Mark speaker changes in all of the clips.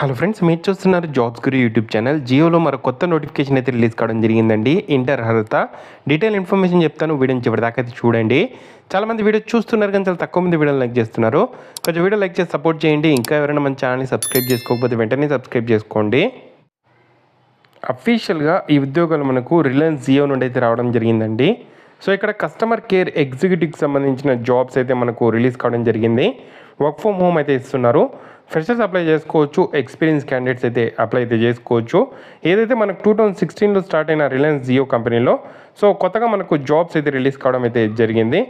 Speaker 1: Hello friends, మీరు చూస్తున్నారు jobs గురి యూట్యూబ్ ఛానల్. జియోలో మరో కొత్త నోటిఫికేషన్ అయితే రిలీజ్ కావడం జరిగిందండి. ఇంటర్ అర్హత డీటెయిల్ ఇన్ఫర్మేషన్ చెప్తాను, వీడియోని చివరిదాకా అయితే చూడండి. చాలామంది వీడియో చూస్తున్నారు కానీ చాలా తక్కువ మంది వీడియోని లైక్ చేస్తున్నారు. కొంచెం వీడియో లైక్ చేసి సపోర్ట్ చేయండి. ఇంకా ఎవరైనా మన ఛానల్ని సబ్స్క్రైబ్ చేసుకోకపోతే వెంటనే సబ్స్క్రైబ్ చేసుకోండి. అఫీషియల్గా ఈ ఉద్యోగాలు మనకు రిలయన్స్ జియో నుండి అయితే రావడం జరిగిందండి. సో ఇక్కడ కస్టమర్ కేర్ ఎగ్జిక్యూటివ్కి సంబంధించిన జాబ్స్ అయితే మనకు రిలీజ్ కావడం జరిగింది. వర్క్ ఫ్రమ్ హోమ్ అయితే ఇస్తున్నారు. ఫ్రెషర్స్ అప్లై చేసుకోవచ్చు, ఎక్స్పీరియన్స్ క్యాండిడేట్స్ అయితే అప్లై అయితే చేసుకోవచ్చు. ఏదైతే మనకు 2016లో స్టార్ట్ అయిన రిలయన్స్ జియో కంపెనీలో సో కొత్తగా మనకు జాబ్స్ అయితే రిలీజ్ కావడం అయితే జరిగింది.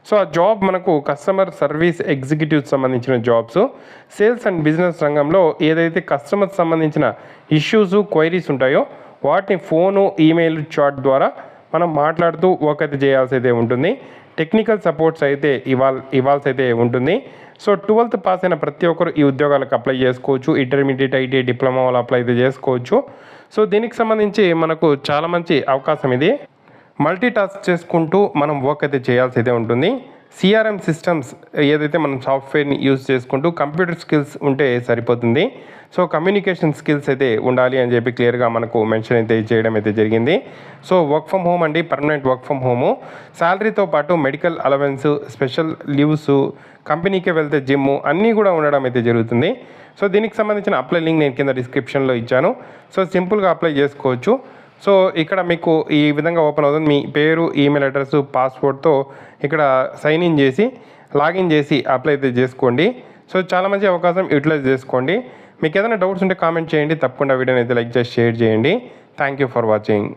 Speaker 1: సో ఆ జాబ్ మనకు కస్టమర్ సర్వీస్ ఎగ్జిక్యూటివ్స్ సంబంధించిన జాబ్స్, సేల్స్ అండ్ బిజినెస్ రంగంలో ఏదైతే కస్టమర్స్ సంబంధించిన ఇష్యూస్ క్వైరీస్ ఉంటాయో వాటిని ఫోను, ఈమెయిల్, చాట్ ద్వారా మనం మాట్లాడుతూ వర్క్ అయితే చేయాల్సి అయితే ఉంటుంది. టెక్నికల్ సపోర్ట్స్ అయితే ఇవ్వాల్సి అయితే ఉంటుంది. సో 12th పాస్ అయిన ప్రతి ఒక్కరు ఈ ఉద్యోగాలకు అప్లై చేసుకోవచ్చు. ఇంటర్మీడియట్, ఐటీ, డిప్లొమా వాళ్ళు అప్లై అయితే చేసుకోవచ్చు. సో దీనికి సంబంధించి మనకు చాలా మంచి అవకాశం ఇది. మల్టీ టాస్క్ చేసుకుంటూ మనం వర్క్ అయితే చేయాల్సి అయితే ఉంటుంది. సిఆర్ఎం సిస్టమ్స్ ఏదైతే మనం సాఫ్ట్వేర్ని యూజ్ చేసుకుంటూ కంప్యూటర్ స్కిల్స్ ఉంటే సరిపోతుంది. సో కమ్యూనికేషన్ స్కిల్స్ అయితే ఉండాలి అని చెప్పి క్లియర్గా మనకు మెన్షన్ అయితే చేయడం అయితే జరిగింది. సో వర్క్ ఫ్రమ్ హోమ్ అండి, పర్మనెంట్ వర్క్ ఫ్రమ్ హోము. శాలరీతో పాటు మెడికల్ అలవెన్స్, స్పెషల్ లీవ్స్, కంపెనీకి వెళ్తే జిమ్ అన్నీ కూడా ఉండడం అయితే జరుగుతుంది. సో దీనికి సంబంధించిన అప్లై లింక్ నేను కింద డిస్క్రిప్షన్లో ఇచ్చాను. సో సింపుల్గా అప్లై చేసుకోవచ్చు. సో ఇక్కడ మీకు ఈ విధంగా ఓపెన్ అవుతుంది. మీ పేరు, ఈమెయిల్ అడ్రస్, పాస్వర్డ్తో ఇక్కడ సైన్ ఇన్ చేసి లాగిన్ చేసి అప్లై అయితే చేసుకోండి. సో చాలా మంచి అవకాశం, యూటిలైజ్ చేసుకోండి. మీకు ఏదైనా డౌట్స్ ఉంటే కామెంట్ చేయండి. తప్పకుండా వీడియోని అయితే లైక్ చేసి షేర్ చేయండి. Thank you for watching.